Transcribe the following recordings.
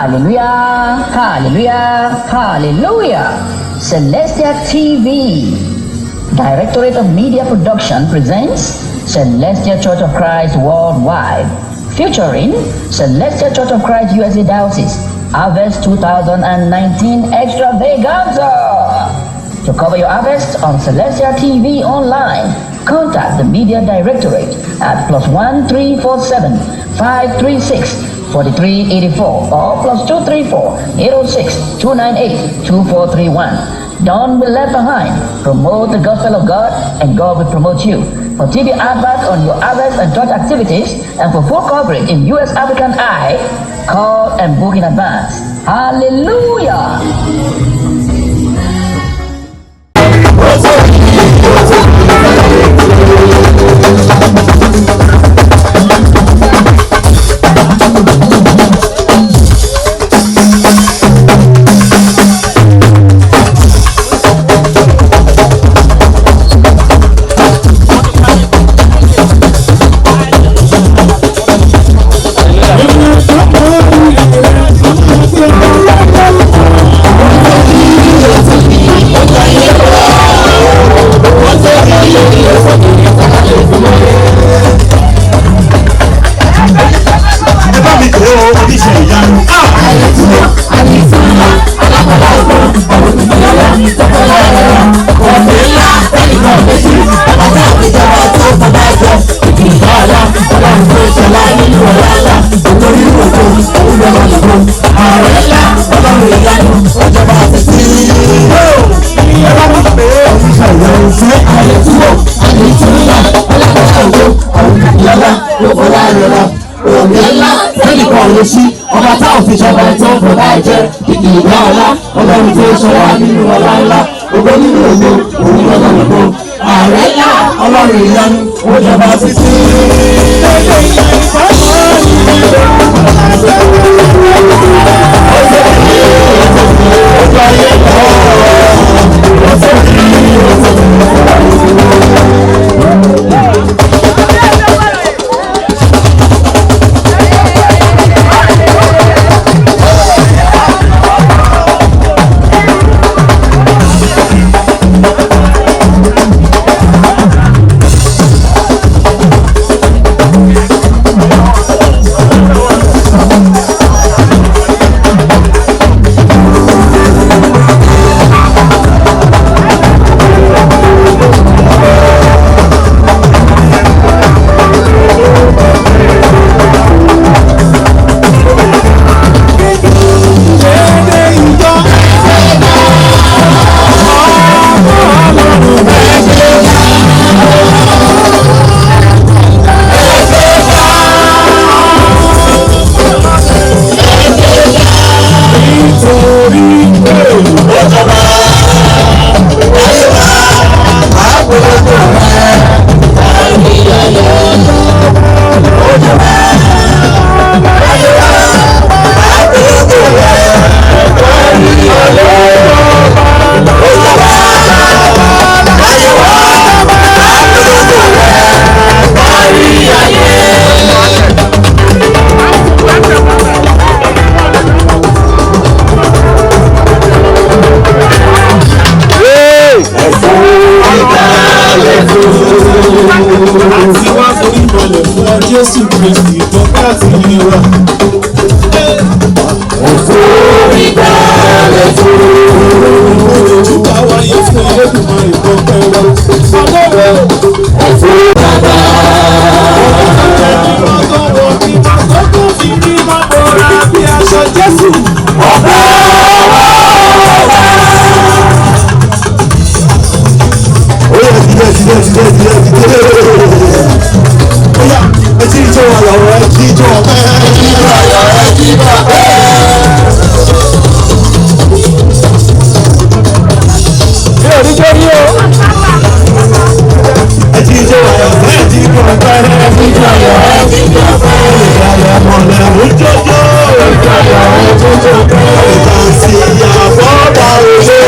Hallelujah, hallelujah, hallelujah. Celestia TV, Directorate of Media Production presents Celestia Church of Christ Worldwide, featuring Celestia Church of Christ USA Diocese, Harvest 2019 Extravaganza. To cover your harvest on Celestia TV online, contact the Media Directorate at +1 347 536 4384 or +234 806 298 2431. Don't be left behind. Promote the gospel of God and God will promote you. For TV advert on your harvest and church activities and for full coverage in US African Eye, call and book in advance. Hallelujah! ọba táwọn fi ṣọba ẹ̀ tó ń fò láì jẹ́ kìkì ìgbà ọ̀la ọlọ́run tó ṣọwọ́ nínú ọlá ńlá ògo nínú ògo òun lọ́dọ̀ ògo ààrẹ ńlá ọlọ́run ìyanu ó jọba títí. Jésù Kristi tọ́ka sí ìwà. Ẹ̀fọ́ ìgbàlẹ̀ tó. Ojúbà wáyé fún Olódùmarè ìtọ́pẹ́ wa. Ọlọ́run ẹ̀fọ́ bàbá. Ẹni máa tọrọ kí máa tọ́kọ̀ fi kí máa bọ̀ra bí aṣọ Jésù. Ọ̀pá ọ̀pá. Ó yẹ ti jíjọ ayọ̀ rẹ̀ jíjọ ọpẹ́. Jíjọ ayọ̀ rẹ̀ jíjọ ọpẹ́. Mi ò ní jẹ́ rí o. Jíjọ ayọ̀ rẹ̀ jíjọ ọpẹ́. Jíjọ ayọ̀ rẹ̀ jíjọ ọpẹ́. Ìgbàlẹ̀ mọ̀lẹ́ ó jọjọ́. Jíjọ ayọ̀ rẹ̀ jíjọ ọpẹ́. Ìtànsí ìyàbọ̀ bá òṣè.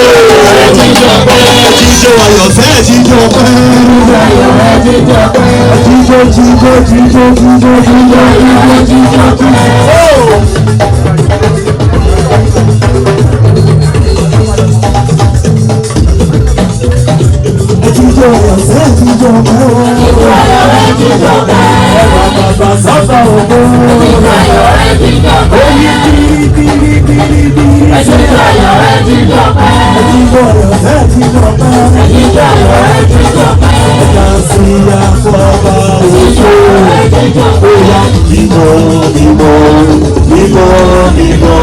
Jíjọ ọpẹ́. Jíjọ ayọ̀ fẹ́ jíjọ ọpẹ́. Jíjọ ayọ̀ rẹ̀ jíjọ ọpẹ́. Jíjọ jíjọ jíjọ jíjọ jíjọ jíjọ jíjọ jíjọ. bàbá ògbó. Ẹ̀jíjọ́ ayọ̀ ẹ̀jíjọ́ pẹ́. Oyin bíríbíríbírí. Ẹ̀jíjọ́ ayọ̀ ẹ̀jíjọ́ pẹ́. Ẹ̀jíjọ́ ayọ̀ ẹ̀jíjọ́ pẹ́. Ẹ̀jíjọ́ ayọ̀ ẹ̀jíjọ́ pẹ́. Ẹ̀dá sí àfọ̀bà ògbó. Ẹ̀jíjọ́ bóyá ìmọ̀ ìmọ̀ ìmọ̀ ìmọ̀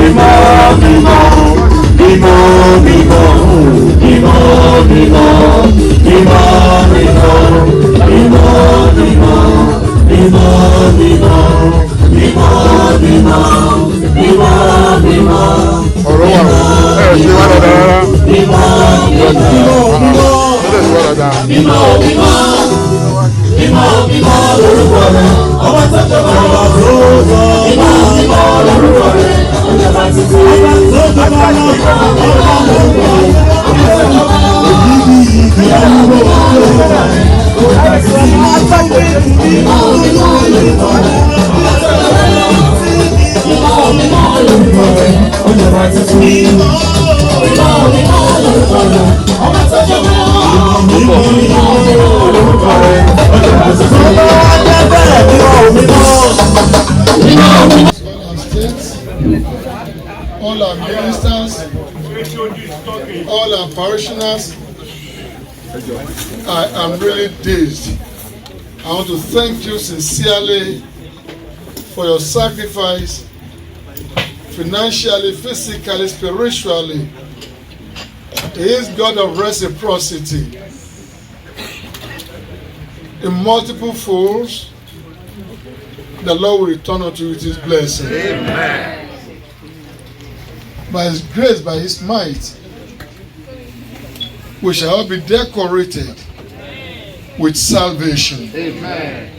ìmọ̀ ìmọ̀. Bimo, bimo, bimo, bimo, bimo, bimo, bimo, bimo, bimo, bimo, bimo, bimo, bimo, bimo. Ọ̀rọ̀ wà ṣe wá lọ́dọ̀ rárá. Bimo, bimo, bimo, bimo, bimo, bimo, bimo lórúkọ rẹ̀. Ọba tó jọba lọ sóòtọ́. Bimo, bimo lórúkọ rẹ̀. Ọba tó jọba lọ all our ministers, all our parishioners, I am really dazed. I want to thank you sincerely for your sacrifice, financially, physically, spiritually. He is God of reciprocity. In multiple folds, the Lord will return unto you with His blessing. Amen. By His grace, by His might, we shall all be decorated with salvation. Amen.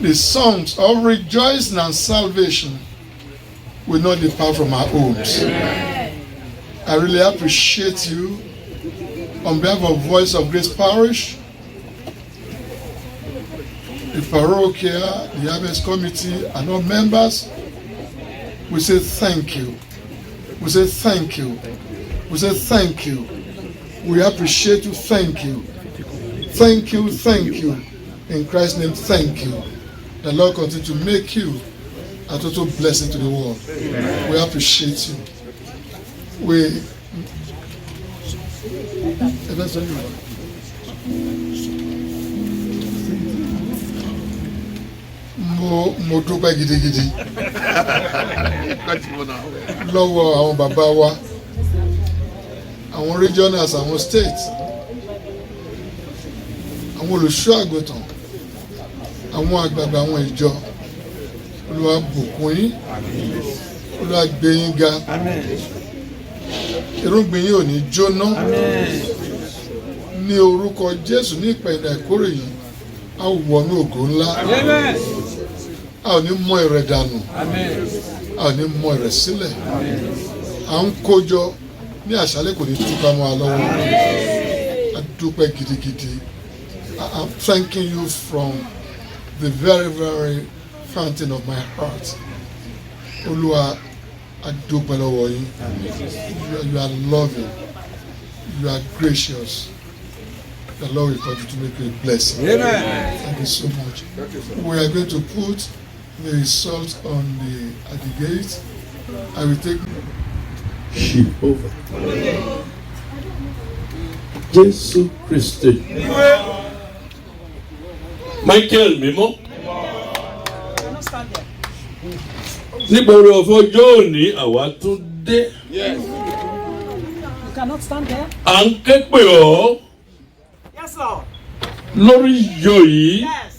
The songs of rejoicing and salvation will not depart from our homes. Amen. I really appreciate you. On behalf of Voice of Grace Parish, the parochial, the harvest committee, and all members, we say thank you. We say thank you. We say thank you. We appreciate you. Thank you. Thank you. Thank you. In Christ's name, thank you. The Lord continue to make you a total blessing to the world. Amen. We appreciate you. We mo dúpẹ́ gidigidi lọ́wọ́ àwọn bàbá wa, àwọn regionals, àwọn states, àwọn olùṣọ́ àgùntàn, àwọn àgbààgbà àwọn ìjọ. Olúwa bùkún yín, Olúwa gbé yín ga, irúgbìn yín ò ní jóná ní orúkọ Jésù. Ní ìpẹ̀yìndà ìkórè yìí a ó wọnú ògo ńlá, a ò ní mọ ìrẹ̀ dànù, a ò ní mọ ìrẹ̀ sílẹ̀. À ń kójọ ní àṣálẹ́, kò ní túká mọ́ wa lọ́wọ́. A dúpẹ́ gidigidi. I'm thanking you from the very, very fountain of my heart. Olúwa, a dúpẹ́ lọ́wọ́ yín. You are loving. You are gracious. The Lord will continue to make you a blessing. Amen. Thank you so much. We are going to put the result on at the gate. I will take Sheep over. Jésù Kristi. Michael mímọ́. Nípa oore ọ̀fẹ́ ọjọ́ òní àwa tún dé. You cannot stand there. À ń ké pè ọ́ Yes, Lord. lórí ìjọ yìí. Yes.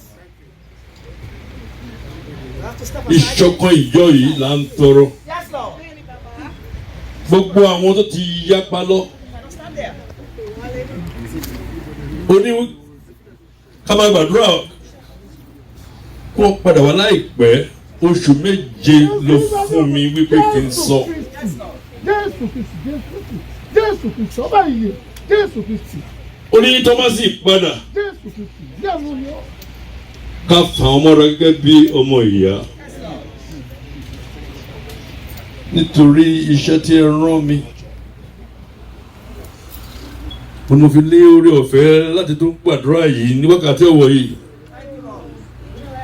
You have to step aside. Ìṣọ̀kan ìjọ yìí là ń tọrọ. Yes, Lord. Gbogbo àwọn tó ti yapa lọ. You cannot stand there. Ó ní ká máa gbàdúrà kó padà wá láìpẹ́. Oṣù méje ló fún mi wípé kí n sọ. Jésù Kristi, Jésù Kristi, ọba ìyè, Jésù Kristi. Ó ní Tọ́másì padà Jésù Kristi, lẹ́nu ni ó. ká fà ọmọ rẹ gẹ́gẹ́ bí ọmọ ìyá. Nítorí iṣẹ́ tí ẹ rán mi. Mo fi lé orí ọ̀fẹ́ láti tún gbàdúrà yìí ní wákàtí ọ̀wọ̀ yìí.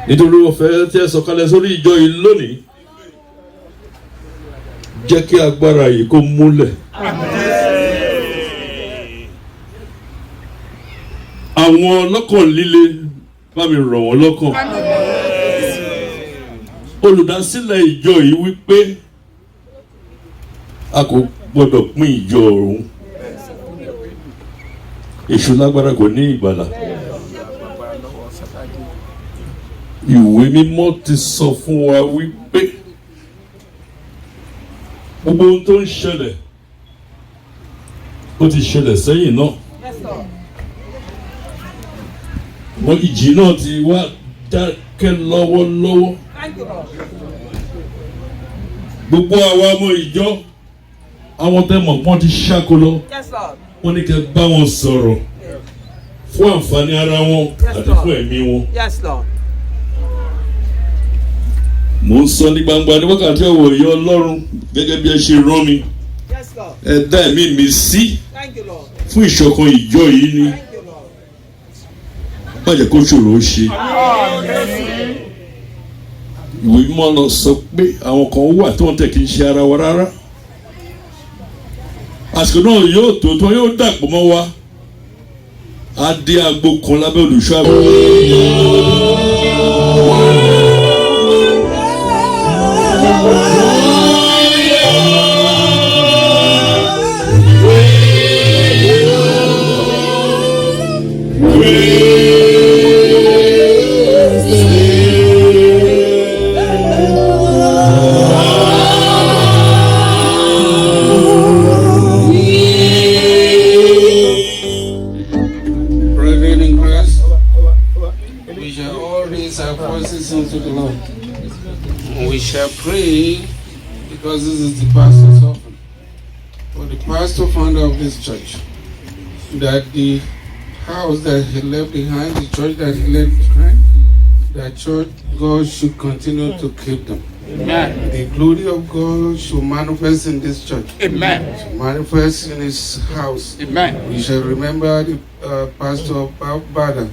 nítorí ọ̀fẹ́ tí ẹ sọ̀kalẹ̀ sórí ìjọ yìí lónìí jẹ́ kí agbára yìí kó múlẹ̀. àwọn ọlọ́kàn líle bá mi rọ̀ wọ́n lọ́kàn. olùdásílẹ̀ ìjọ yìí wípé a kò gbọ́dọ̀ pín ìjọ ọ̀run. èṣù lágbára kò ní ìgbàlà. ìwé mímọ́ ti sọ fún wa wípé gbogbo ohun tó ń ṣẹlẹ̀ ó ti ṣẹlẹ̀ sẹ́yìn náà. wọ́n ìjì náà ti wá dákẹ́ lọ́wọ́lọ́wọ́. gbogbo àwa ọmọ ìjọ àwọn tẹ́mọ̀ pọ́n ti ṣáko lọ. wọ́n ní kẹ́ bá wọn sọ̀rọ̀ fún àǹfààní ara wọn àti fún ẹ̀mí wọn. mo ń sọ ní gbangba ní wákàtí ọ̀wọ̀ ìyá Ọlọ́run gẹ́gẹ́ bí ẹ ṣe rán mi. ẹ dá ẹ̀mí mi sí fún ìṣọ̀kan ìjọ yìí ni. má jẹ́ kó ṣòro ó ṣe. ìwé mímọ́ lọ sọ pé àwọn kan wà tí wọ́n tẹ̀ kí n ṣe ara wa rárá. àsìkò náà yóò tó tí wọ́n yóò dàpọ̀ mọ́ wa. á dé agbo kan lábẹ́ olùṣọ́ àgbẹ̀. We shall pray because this is the pastor's offering. For the pastor founder of this church, that the house that he left behind, the church that he left behind, that church, God should continue to keep them. Amen. The glory of God should manifest in this church. Amen. Should manifest in his house. Amen. We shall remember the pastor Bada,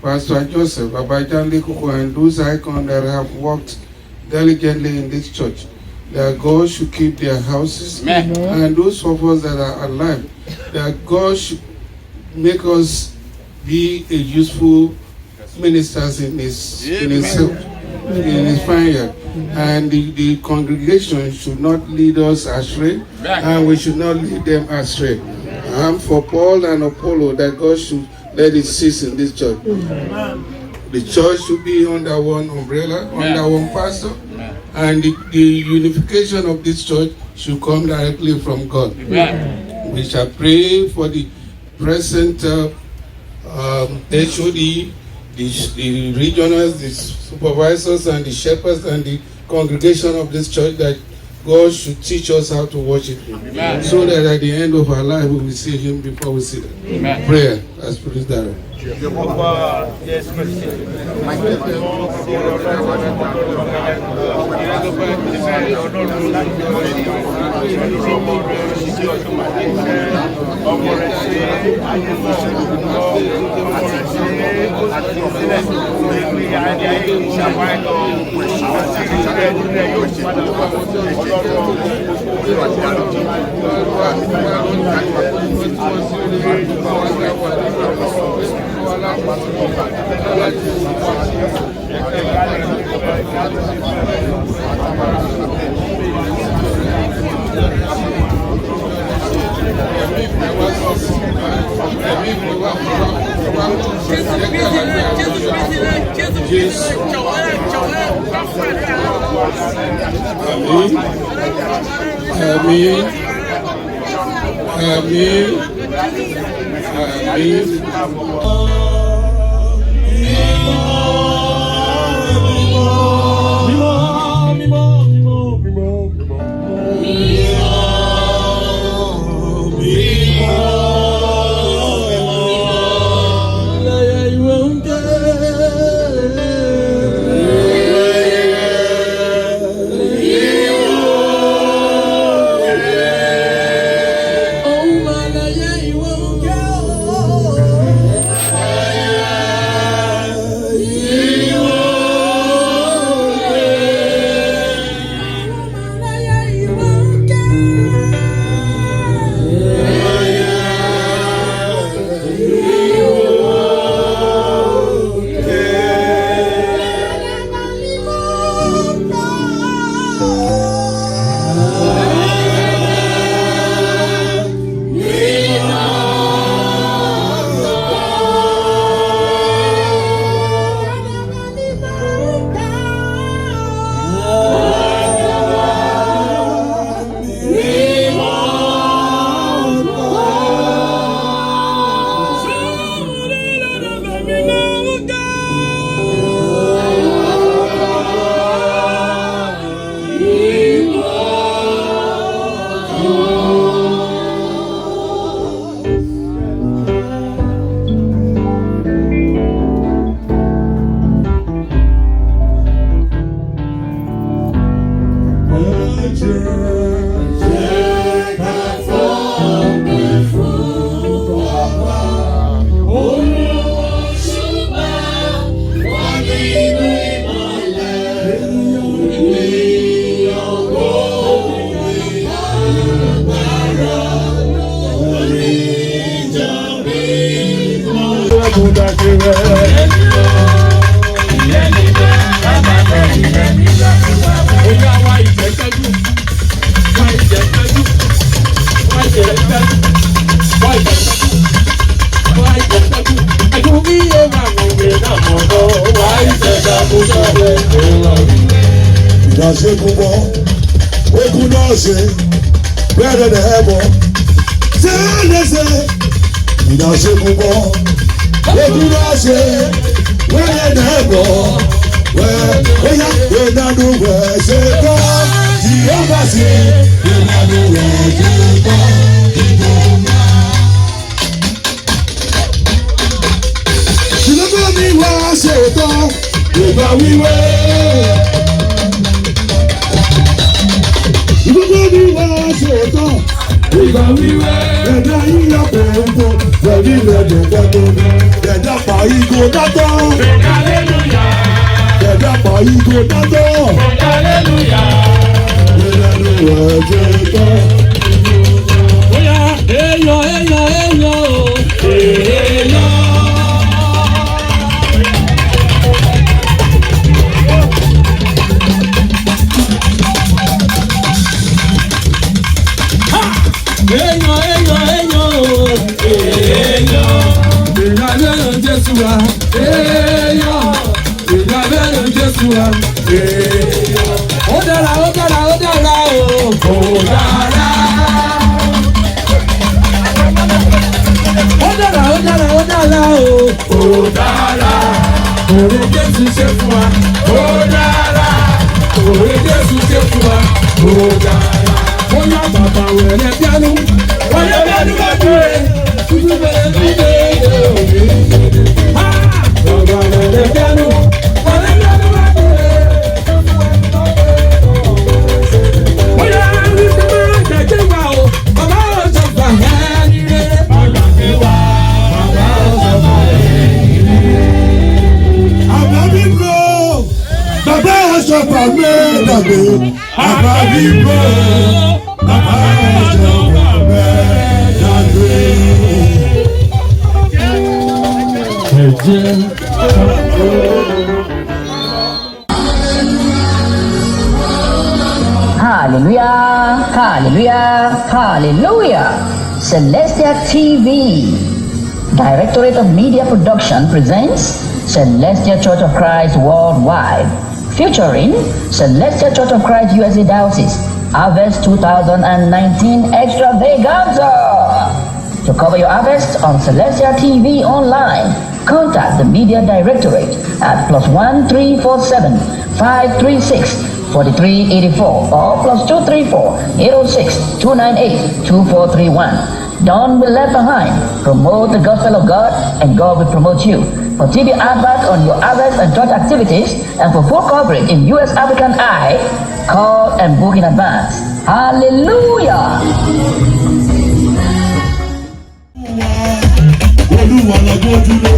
Pastor Joseph, Abajan Likuku, and those icons that have worked diligently in this church, that God should keep their houses. Amen. And those of us that are alive, that God should make us be a useful ministers in his vineyard. And the congregation should not lead us astray, and we should not lead them astray. And for Paul and Apollo, that God should let it cease in this church. The church should be under one umbrella, under one pastor, and the unification of this church should come directly from God. We shall pray for the present HOD, the regionals, the supervisors, and the shepherds, and the congregation of this church, that God should teach us how to worship Him. Amen. So that at the end of our life we will see Him before we see Him. Amen. Prayer as Spirit director. Ìdáṣe púpọ̀, ogun náà ṣe, bẹ́ẹ̀ ni ẹ̀bọ̀, ṣé lẹ́sẹ̀? Ìdáṣe púpọ̀, ogun náà ṣe, bẹ́ẹ̀ ni ẹ̀bọ̀, bóyá ìdánù rẹ̀ ṣe kọ́, tí ó bá ṣe ìdánù rẹ̀ ṣe kọ́, ìdánù. Ṣùgbọ́n mi wá ṣètò ìgbà wíwé. Ìgbà mi wá ṣètò ìgbà wíwé. Ẹ̀dá yíyá pẹ̀lú pẹ̀lú ìrẹ̀dẹ̀ gbẹ̀gbẹ̀. Ẹ̀dá pa ìgò dátọ́. Ẹ̀dá pa ìgò dátọ́. Ìrẹ̀lú ẹ̀jẹ̀ tọ́. Bóyá èèyàn o, èèyàn. Ó dára o, ó dára. Ó dára. Òwe Jésù ṣe fún wa. Ó dára. Òwe Jésù ṣe fún wa. Ó dára. Ó yá bàbá wẹ̀rẹ̀ bíánú. Wẹ̀rẹ̀ bíánú bá dúró. Túbú bẹ̀rẹ̀ bí bẹ̀rẹ̀ òwe. Bàbá wẹ̀rẹ̀ bíánú. Wẹ̀rẹ̀ bíánú bá dúró. Ó yá wípé máa jẹ̀jẹ̀ wá o. Bàbá ọ̀sán gbà ẹ́ nílé. Ọ̀nà mi wá. Bàbá ọ̀sán gbà ẹ́ nílé. Àbá mi bò, bàbá aṣọ pàmò dàgbé. Àbá mi bò, bàbá aṣọ pàmò dàgbé. Hallelujah, hallelujah, hallelujah. Celestia TV, Directorate of Media Production presents Celestia Church of Christ Worldwide, featuring Celestia Church of Christ USA Diocese, Harvest 2019 Extravaganza. To cover your harvest on Celestia TV online, contact the Media Directorate at +1 347 536 4384 or +234 806 298 2431. Don't be left behind. Promote the gospel of God and God will promote you. For TV adverts on your harvest and church activities and for full coverage in US African Eye, call and book in advance. Hallelujah! Olúwa la gbójúlé,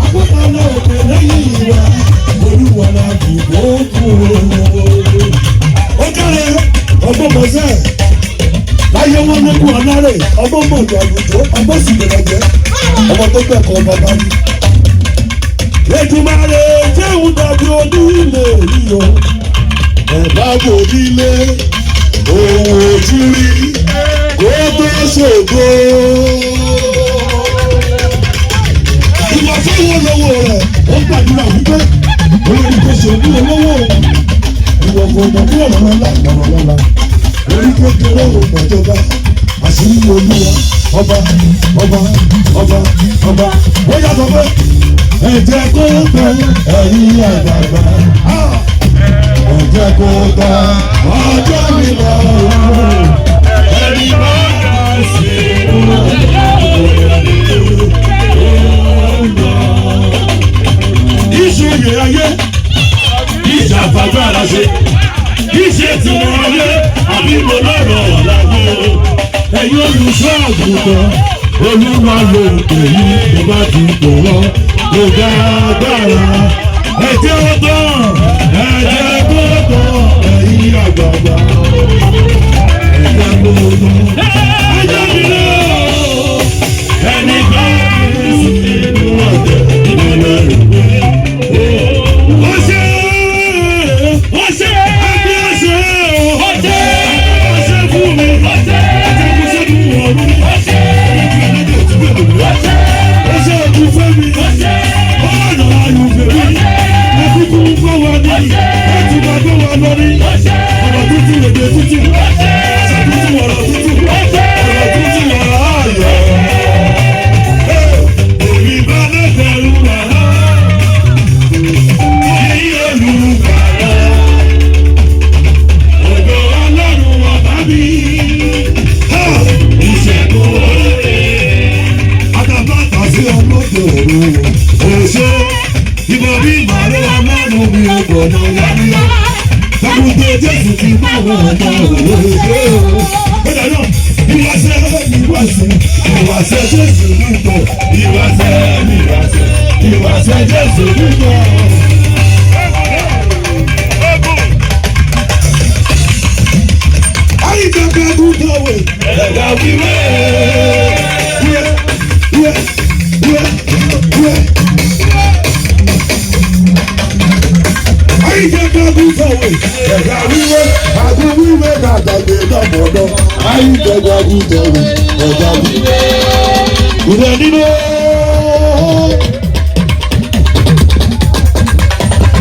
àkókò náà òkè lẹ́yìn ìwà. Olúwa la dìbò fún o. Ó kéré ọgbọ́n mọ̀sẹ́, láyé wọn lókun ọ̀nàrè, ọgbọ́n mọ̀jọ àlùjọ, ọgbọ́n sì gbẹ̀rẹ̀ jẹ́, ọmọ tó gbẹ̀kọ́ bàbá mi. Ètùmàrè jẹ́hùn dàbí onílé yíyọ, ẹ̀bá bò nílé, òun ò jí rí, kó tó ṣògo. Ìwà fún wọn lọ́wọ́ rẹ̀, ó gbàdúrà wípé olórí kò ṣògùn olówó. Ìwà kò mọ̀ fún ọ̀nà lọ́la, orí kékeré ò gbàjọba, àṣírí olúwa, ọba. Ó yàtọ̀ pé ẹ̀jẹ̀ kó gbẹ ẹ̀yìn àgbààgbà. Ẹ̀jẹ̀ kó gbẹ ọjọ́ mi lọ. Ẹni bá ṣe ìṣòye ayé, ìjà fagbára ṣe, ìṣe tìmọ̀ ayé. mo lọ́rọ̀ láyé ẹ̀yin olùṣọ́ àgùntàn olúwa ló ń pè yí tó bá ti pò wọ́n kò dá agbára ẹ̀jẹ̀ ọ̀tọ̀ ẹ̀jẹ̀ gbọ́dọ̀ ẹ̀yin àgbààgbà ẹ̀jẹ̀ gbọ́dọ̀ ẹ̀jẹ̀ nílò ẹni bá sí inú ọ̀dẹ̀ ìmọ̀lẹ́ rẹ̀ pé ọ̀ṣẹ́ ọ̀ṣẹ́ ẹgbẹ́ ọ̀ṣẹ́ ọ̀ṣẹ́ fún mi ọ̀ṣẹ́ ẹ̀jẹ̀ fún ọ̀run ọ̀ṣẹ́ ọ̀ṣẹ́ ọ̀tún fẹ́ mi ọ̀nà ayùfẹ́ mi ẹ̀kúkú ń gbọ́ wa ní ẹ̀tùbà gbọ́ wa lọ ní ọ̀rọ̀ tútù èdè tútù ṣàtútù ọ̀rọ̀ tútù ọ̀rọ̀ tútù ọ̀rọ̀ ayọ̀ èmi bá lẹ́gbẹ̀rún wàhálà kí olùgbàlà ògo ọlọ́run ọ̀bá mi ìṣẹ́gun oore àtàbàtà sí ọlọ́dẹ òru òṣè ìbọn bí màálù ọlọ́run mi ò gbọ́dọ̀ yáníyá lábùgbé jésù ti bá wọn ọ̀dọ́ òṣè ọ̀dà náà ìwàsẹ̀ ìwàsẹ̀ jésù nìkan ìwàsẹ̀ jésù nìkan. Ayíjọba gúdọ̀ wẹ̀ ẹ̀dá wíwẹ̀ wẹ̀. Ayíjọba gúdọ̀ wẹ̀ ẹ̀dá wíwẹ̀ àgbo wíwẹ̀ dàgbàgbé dọ̀mọ̀dọ̀. Ayíjọba gúdọ̀ wẹ̀ ẹ̀dá wíwẹ̀. Ìrẹ̀ nínú.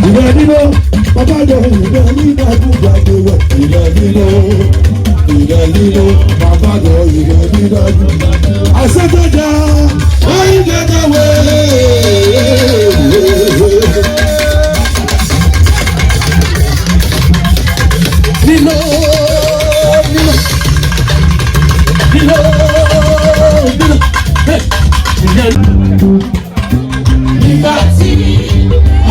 Ìrẹ̀ nínú. Bàbá yọ ìrẹ̀ nínú àgùgbà tó wẹ̀. Ìrẹ̀ nínú. Bàbá yọ ìrẹ̀ nínú àgùgbà. Àṣẹ́gbẹ́dá ayíjọba wẹ̀. Nígbà tí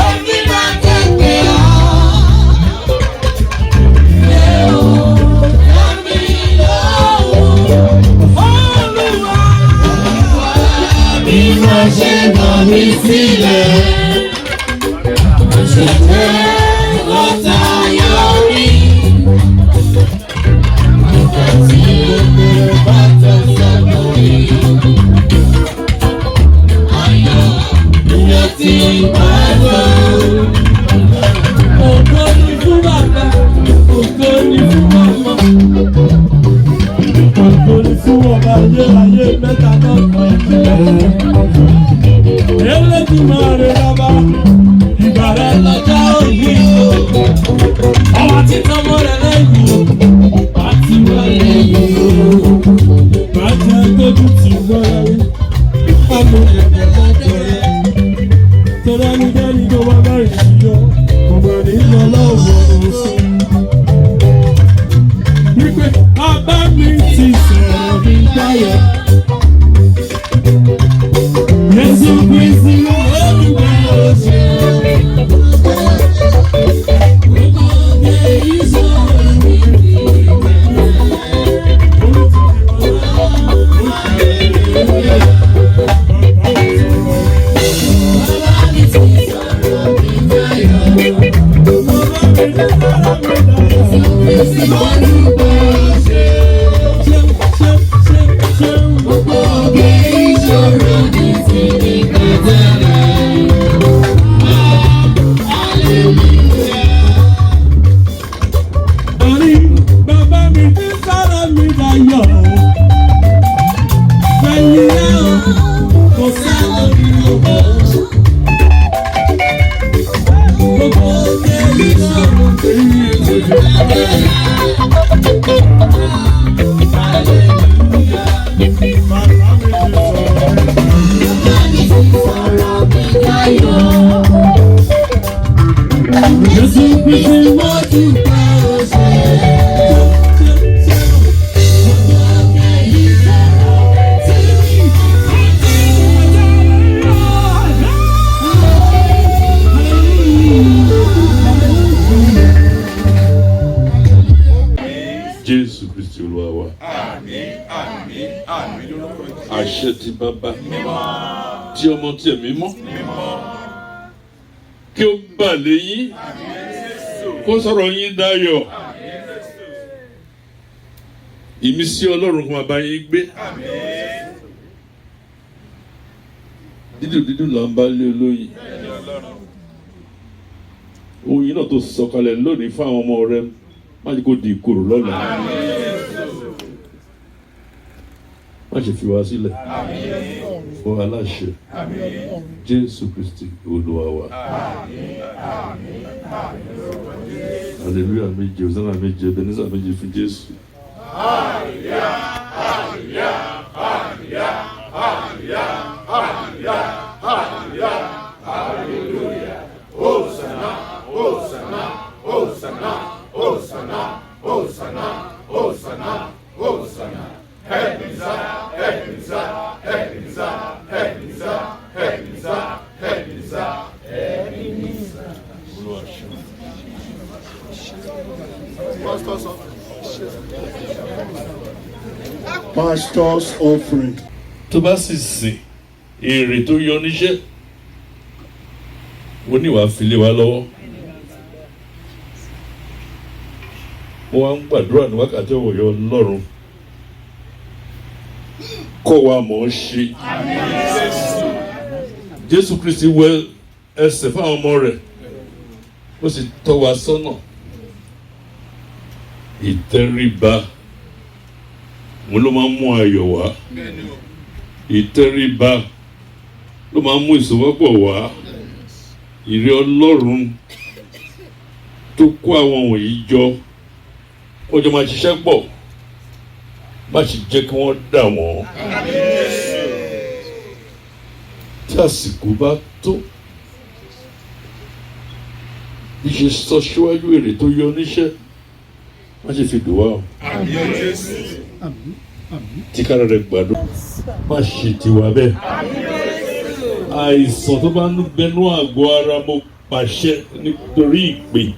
omi máa kẹ̀kẹ́ ọ́, lé o, lámì lọ́wọ́. Olúwa, bí wọ́n ṣe nà mí sílẹ̀, ṣe jẹ́ ọ̀tá yọrí. Nígbà tí omi bá tẹ̀sán lórí. Ti ìbàdàn. Ògo ni fún bàbá, ògo ni fún màmá. Ògo ni fún ọba ayérayé mẹ́ta náà kan ìpínlẹ̀. Elédùmarè bàbá, ìbàrẹ̀ lọ́jà òní o. Ọmọ títọ́ mọ́ rẹ̀ lẹ́yìn o, àti wọ́n lẹ́yìn o. Bàjẹ́ tójú ti wọ́n rí, ọmọ ẹ̀jẹ̀ lọ́jọ́ rẹ̀. Tọ́lá ní dání tó wá báyìí yíyọ, ọ̀gbà ní lọ́lọ́wọ́ ọ̀sán. Wípé bàbá mi ti sọ̀rọ̀ mi dáyọ̀. Jésù Kristi olùgbà ọ̀sẹ̀. Gbogbo ọ̀gẹ̀ yìí sọ̀rọ̀ mi Jésù Kristi Olúwa wa. Àmín, àmín, àmín lórúkọ Jésù. Àṣẹ ti Bàbá, tí Ọmọ tí Ẹ̀mí Mọ́, kí ó bà lé yín, kó sọ̀rọ̀ yín dayọ̀. Ìmísí Ọlọ́run kó máa bá yín gbé. Dídùn dídùn là ń bá lé olóyin. Oyin náà tó sọ̀kalẹ̀ lónìí fún àwọn ọmọ rẹ má jẹ́ kó di ìkorò lọ́la. Má ṣe fi wá sílẹ̀ fún aláṣẹ Jésù Kristi Olúwa wa. Hallelujah méje, Hosanna méje, Ebenezer méje fún Jésù. Hallelujah, hallelujah, hallelujah, hallelujah, hallelujah, hallelujah, hallelujah. Hosanna, Hosanna, Hosanna, Hosanna, Hosanna, Hosanna, Hosanna. Ebenezer, Ebenezer, Ebenezer, Ebenezer, Ebenezer, Ebenezer, Ebenezer. Pastor's offering. Tó bá sì sìn èrè tó yọ níṣẹ́, ó ní wàá fi lé wa lọ́wọ́. Mo wá ń gbàdúrà ní wákàtí ọ̀wọ̀yọ̀ Ọlọ́run kọ́ wa mọ̀ ọ́ ṣe. Jésù Kristi wẹ ẹsẹ̀ fáwọn ọmọ rẹ̀, ó sì tọ́ wa sọ́nà. Ìtẹríba mo ló máa ń mú ayọ̀ wá. Ìtẹríba ló máa ń mú ìsọwọ́pọ̀ wá. Ìrẹ́ Ọlọ́run tó kó àwọn wọ̀nyí jọ, wọ́n jọ máa ṣiṣẹ́ pọ̀, má ṣe jẹ́ kí wọ́n dà wọ́n. Tí àsìkò bá tó, bí ṣe sọ síwájú èrè tó yọ níṣẹ́, má ṣe fi dùn wá o. Tí kára rẹ̀ gbàdúrà, má ṣe tiwa bẹ́ẹ̀. Àìsàn tó bá ń bẹnu àgọ́ ara mo pàṣẹ nítorí ìpè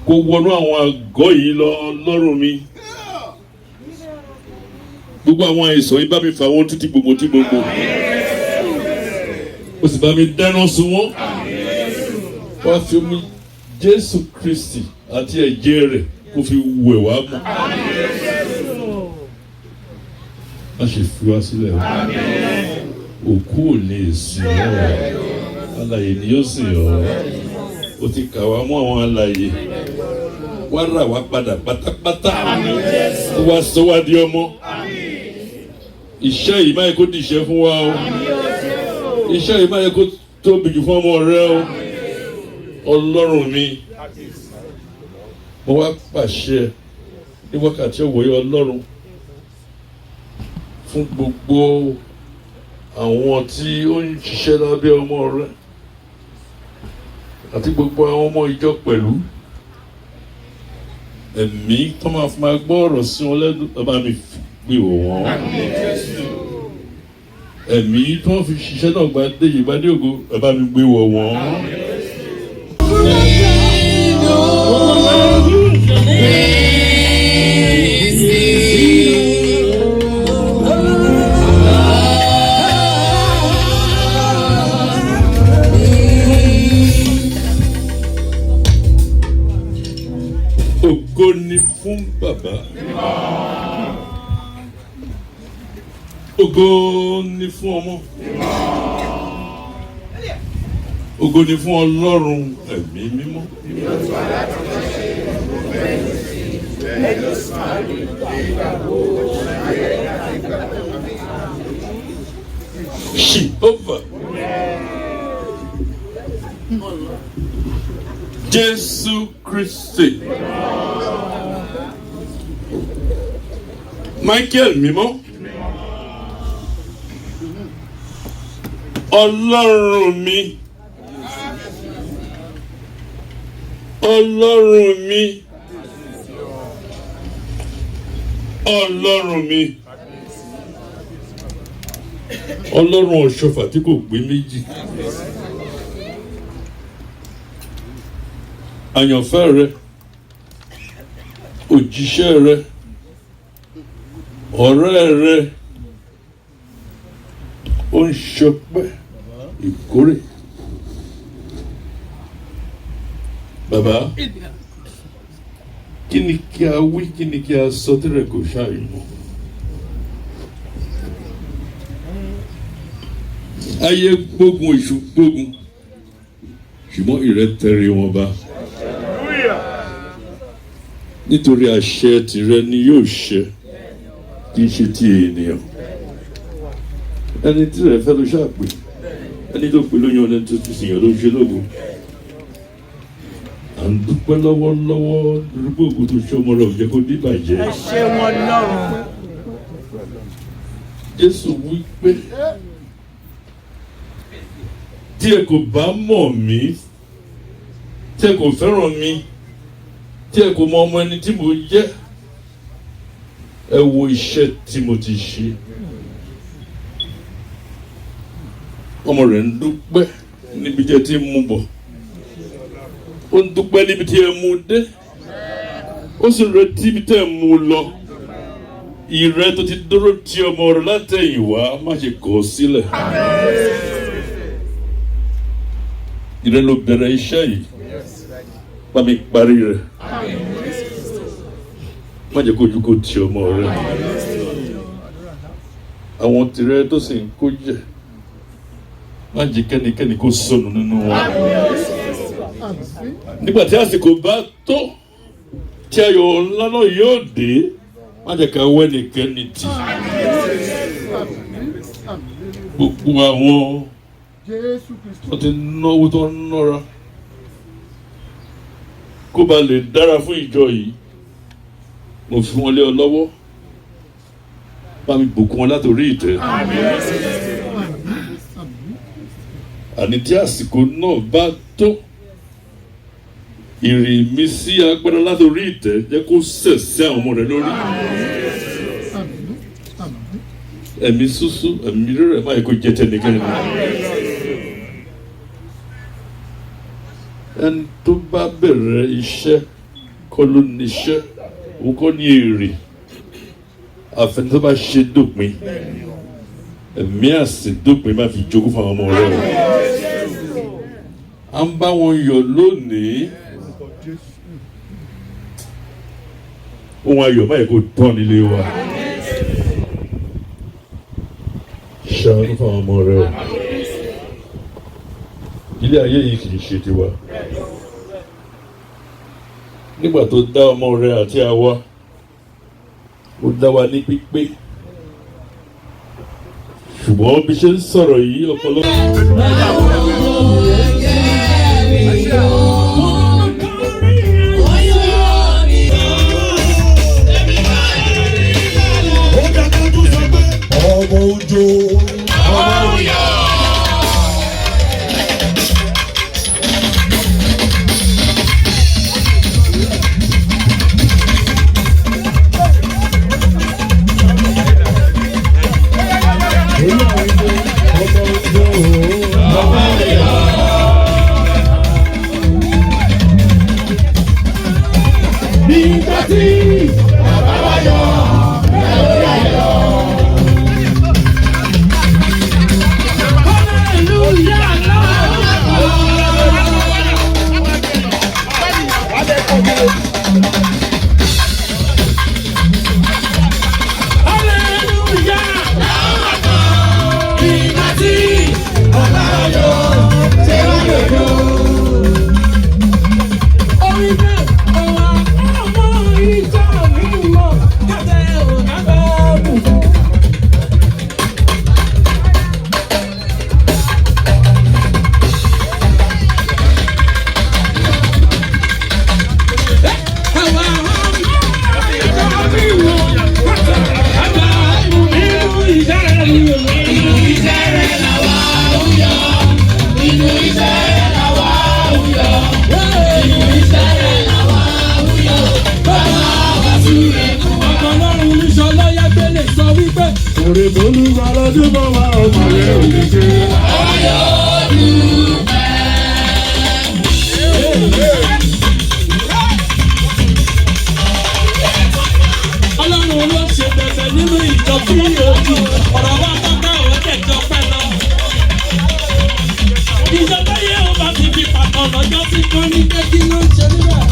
kó wọnú àwọn àgọ́ yìí lọ Ọlọ́run mi. Gbogbo àwọn àìsàn yìí bá mi fà wọ́n títí gbogbo tí gbogbo. Ó sì bá mi dáná sun wọ́n. Wá fi omi Jésù Kristi àti ẹ̀jẹ̀ rẹ̀ kó fi wẹ̀ wá mọ́. Má ṣe fi wá sílẹ̀ o. Òkú ò lè sìn ọ́, alààyè ni yóò sìn ọ́. O ti kà wá mọ́ àwọn alààyè, wá rà wá padà pátápátá, wá sọ wá di ọmọ. Iṣẹ́ yìí má yẹ kó dìṣẹ́ fún wa o. Iṣẹ́ yìí má yẹ kó tóbi jù fún ọmọ rẹ o. Ọlọ́run mi, mo wá pàṣẹ ní wákàtí ọ̀wọ̀yọ̀ Ọlọ́run fún gbogbo àwọn tí ó ń ṣiṣẹ́ lábẹ́ ọmọ rẹ àti gbogbo àwọn ọmọ ìjọ pẹ̀lú. Ẹ̀mí tó máa fi máa gbọ́ ọ̀rọ̀ sí wọn lẹ́nu, bàbá mi gbé wọ̀ wọ́n. Ẹ̀mí tó wọ́n fi ṣiṣẹ́ náà gba dé yìí, gba dé ògo, bàbá mi gbé wọ̀ wọ́n. Ògo ni fún Bàbá, ògo ni fún Ọmọ, ògo ni fún Ọlọ́run Ẹ̀mí Mímọ́. Jehovah, Jésù Kristi, Michael Mímọ́, Ọlọ́run mi, Ọlọ́run mi, Ọlọ́run mi, Ọlọ́run ọ̀ṣọ́fà tí kò gbé méjì. Àyànfẹ́ rẹ òjíṣẹ́ rẹ ọ̀rẹ́ rẹ ó ń ṣọpẹ́ ìkórè. Bàbá, kí ni kí a wí, kí ni kí a sọ tẹ́lẹ̀ kò ṣàìmọ̀? Ayé gbógun, èṣù gbógun, ṣùgbọ́n ìrẹ́tẹ̀rẹ̀ wọn bá. Nítorí àṣẹ tìrẹ ni yóò ṣẹ, kì í ṣe ti ènìyàn. Ẹni tí rẹ̀ fẹ́ ló ṣàpè, ẹni tó pè lóyún ọ̀nà tó ti sìyàn ló ṣe lógo. À ń dúpẹ́ lọ́wọ́lọ́wọ́ lórúkọ ògùn tó ṣe ọmọ rẹ̀ ò jẹ́ kó ní ìbàjẹ́. Ẹ ṣé wọn lọ́rùn. Jésù wí pé tí ẹ kò bá mọ̀ mí, tí ẹ kò fẹ́ràn mi, tí ẹ kò mọ ọmọ ẹni tí mo jẹ́, ẹ wo iṣẹ́ tí mo ti ṣe. Ọmọ rẹ̀ ń dúpẹ́ níbi tí ẹ ti mú bọ̀, ó ń dúpẹ́ níbi tí ẹ mú dé, ó sì retí ibi tí ẹ mú lọ. Ìrẹ́ tó ti dúró ti ọmọ rẹ̀ látẹ̀yìnwá má ṣe kọ̀ ọ́ sílẹ̀. Ìrẹ́ ló bẹ̀rẹ̀ iṣẹ́ yìí, bá mi parí rẹ̀. Má jẹ́ kójú kó ti ọmọ rẹ̀. Àwọn tìrẹ tó sì ń kó jẹ, má jẹ́ kẹ́nikẹ́ni kó sọnù nínú wọn. Nígbà tí àsìkò bá tó, tí ayọ̀ ńlá náà yóò dé, má jẹ́ ká wẹ́ nìkẹ́ni tì. Gbogbo àwọn tó ti náwó tó ń nọ́ra kó ba lè dára fún ìjọ yìí, mo fi wọn lé ọ lọ́wọ́, bá mi bùkún wọn látòrí ìtẹ́. Àní tí àsìkò náà bá tó, ìrìn mi sí agbára látòrí ìtẹ́ jẹ́ kó sẹ̀ sí àwọn ọmọ rẹ lórí. Ẹ̀mí súsú, ẹ̀mí rírẹ̀ máa yẹ kó jẹ́ tẹnikẹ́ni. Ẹni tó bá bẹ̀rẹ̀ iṣẹ́ kọ́ ló níṣẹ́, òun kọ́ ní èrè. Àfẹn tó bá ṣe dópin, ẹ̀mí àsìdópin máa fi jogún fún àwọn ọmọ rẹ̀. À ń bá wọn yọ̀ lónìí. Ohun ayọ̀ máa yẹ kó tán nílé wa. Ṣàánú fún àwọn ọmọ rẹ̀ o. Ilé ayé yìí kì í ṣe tiwa. Nígbà tó dá ọmọ rẹ̀ àti àwa, ó dá wa ní pípé. Ṣùgbọ́n bí ṣe ń sọ̀rọ̀ yìí ọ̀pọ̀lọpọ̀. Ọmọ ojo, ọmọ òyà. Òrè tó ní gbàlọ́ tí mo wá ọmọ rẹ̀ ò ní ṣe. lọ sí òkè ọ̀rọ̀ wa kọ́kọ́ ò tẹ̀jọ́ pẹ́ lọ. ìjọba yẹn ò bá ti fi pàtó lọ́jọ́ sí kan ní pé kí ló ń ṣe níbẹ̀.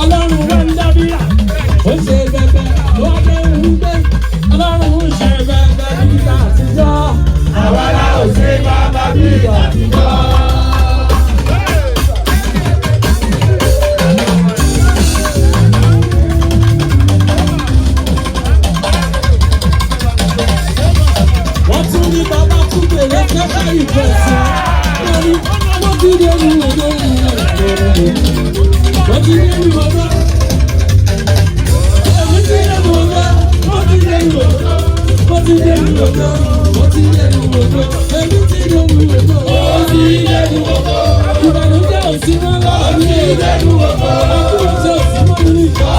ọlọ́run wa ń dábìrà ó ṣe bẹ́ẹ̀ ló wá dé ń gbé ọlọ́run ń ṣe bẹ́ẹ̀ nígbà àtijọ́. àwa la ò ṣe bàbá bí ìgbà àtijọ́. wọ́n tún ní bàbá tún bèrè kẹ́kẹ́ ìgbésẹ̀ lórí wọ́n ti dé ní ìwé wọ́n ti dé ní ìwé èmi ti dé ní ìwé wọ́n ti dé ní ìwé wọ́n ti dé ní ìwé wọ́n ti dé ní ìwé èmi ti dé ní ìwé wọ́n ti dé ní ìwé ìbànújẹ́ òsì mọ́ lọ́wọ́ mi dé ní ìwé àkúrẹ́sẹ̀ òsì mọ́ mi ní ìjọ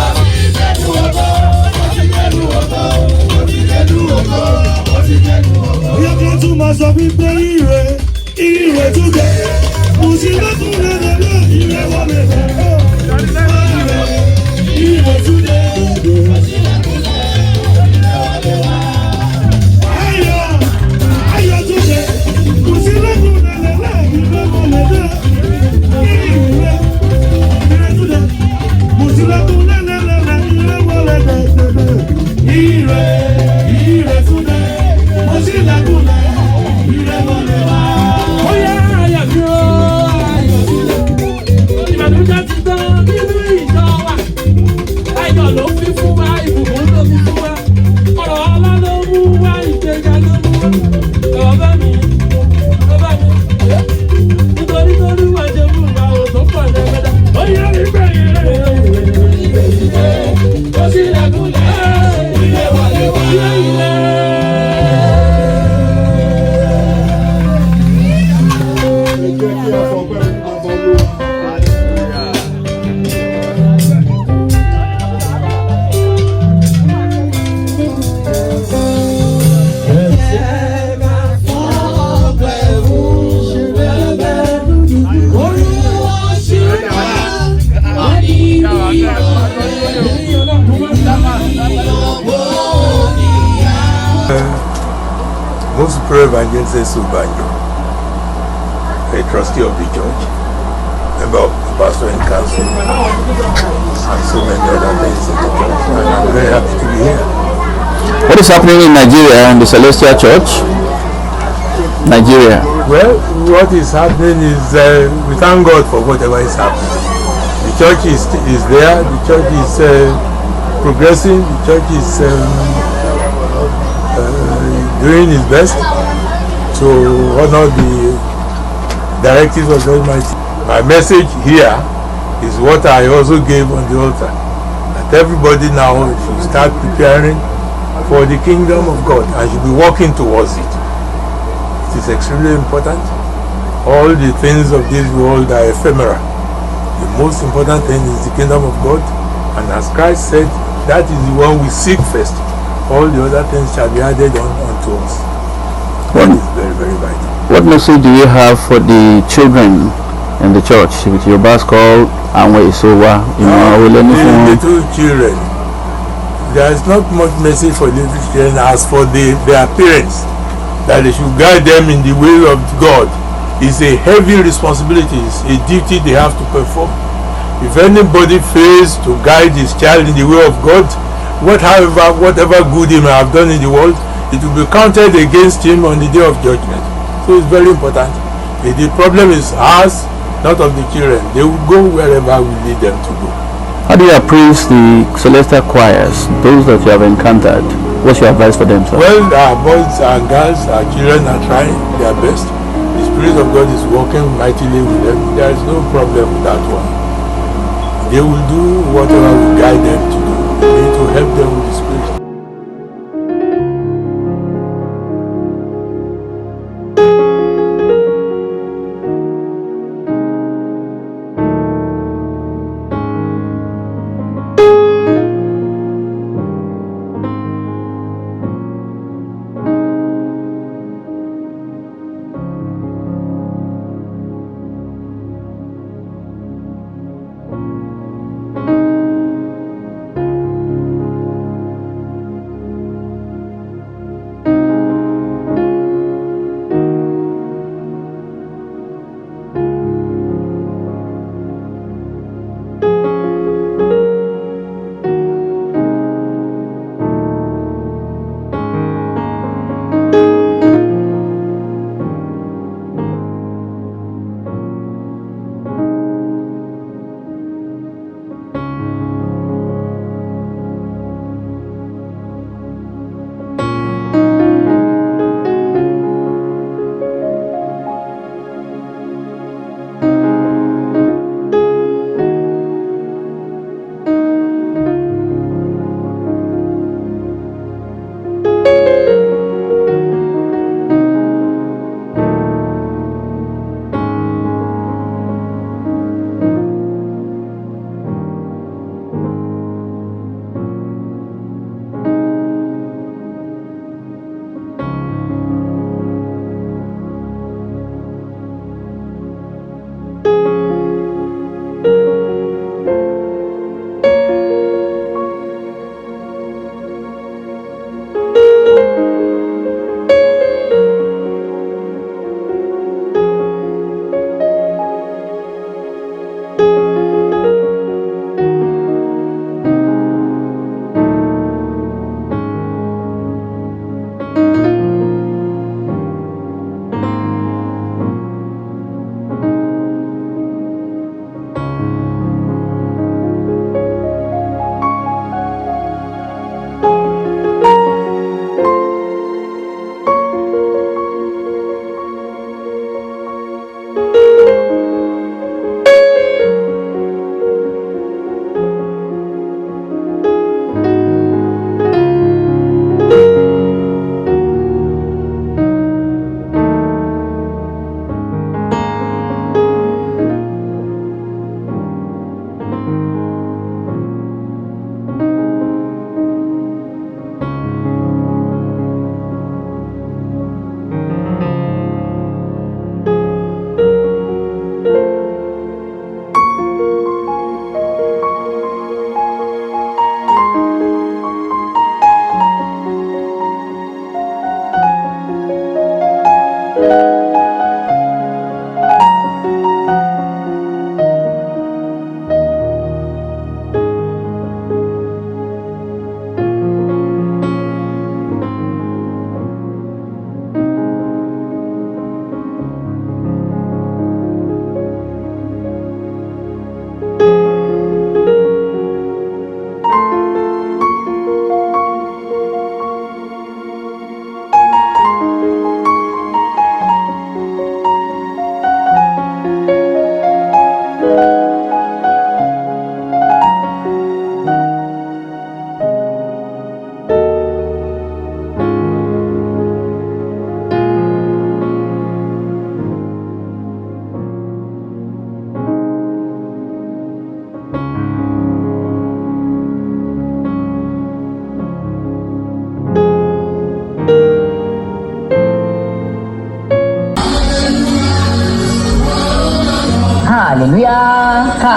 Oyè kan tún máa sọ wípé ire tún dé. Mo sì lọ́kùn lẹ́lẹ́lẹ́ ire wọlé bẹ̀. Ire tún dé. Ayọ̀ tún dé. Mo sì lọ́kùn lẹ́lẹ́lẹ́ ire wọlé bẹ̀. Ire tún dé. Mo sì lọ́kùn lẹ́lẹ́lẹ́ ire wọlé bẹ̀. Ire tún dé. Mo sì lọ́kùn lẹ́lẹ́lẹ́ ire wọlé bẹ̀. ó yá ayọ̀ mi ó ayọ̀ mi lọ ìbànújẹ́ ti tán nínú ìjọ wa ayọ̀ ló fi fún wa ìbùkún ló fi fún wa ọ̀rọ̀ ọlá ló mú wa ìgbéga ló mú wa ọba mi nítorí tó ní wà jẹ́ mú wa ò tó pọ̀ lẹ́gbẹ̀dá ó yá ìgbẹ́ yẹn ó sì lẹ́kùn lẹ́ ilé wọlé wá ilé. Most Superior Evangelist Subanjo, a trustee of the church, member of the pastor and council, and so many other things in the church. And I'm very happy to be here. What is happening in Nigeria and the Celestial Church? Nigeria. Well, what is happening is we thank God for whatever is happening. The church is there, the church is progressing, the church is doing its best to honor the directives of the Almighty. My message here is what I also gave on the altar, that everybody now should start preparing for the kingdom of God and should be working towards it. It is extremely important. All the things of this world are ephemeral. The most important thing is the kingdom of God, and as Christ said, that is the one we seek first. All the other things shall be added unto us. That is very, very vital. What message do you have for the children in the church? With your bass call and where is over, the two children, there is not much message for the little children as for their parents, that they should guide them in the way of God. It's a heavy responsibility, it's a duty they have to perform. If anybody fails to guide his child in the way of God, whatever good he may have done in the world, it will be counted against him on the day of judgment. So it's very important. The problem is ours, not of the children. They will go wherever we lead them to go. How do you appraise the celestial choirs, those that you have encountered? What's your advice for them, sir? Well, our boys and girls, our children are trying their best. The Spirit of God is working mightily with them. There is no problem with that one. They will do whatever we guide them to do. We need to help them with the Spirit.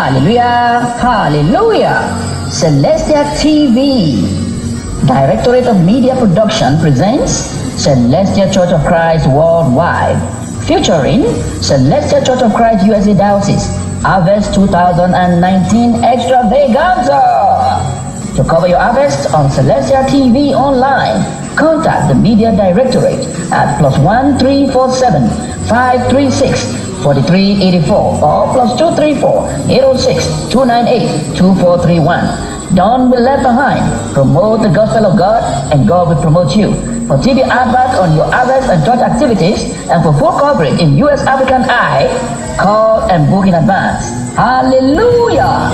Hallelujah, hallelujah. Celestia TV, Directorate of Media Production presents Celestia Church of Christ Worldwide, featuring Celestia Church of Christ USA Diocese, Harvest 2019 Extravaganza. To cover your harvest on Celestia TV online, contact the Media Directorate at +1 347 536 4384 or +234 806 298 2431. Don't be left behind. Promote the gospel of God and God will promote you. For TV adverts on your harvest and church activities and for full coverage in U.S. African Eye, call and book in advance. Hallelujah!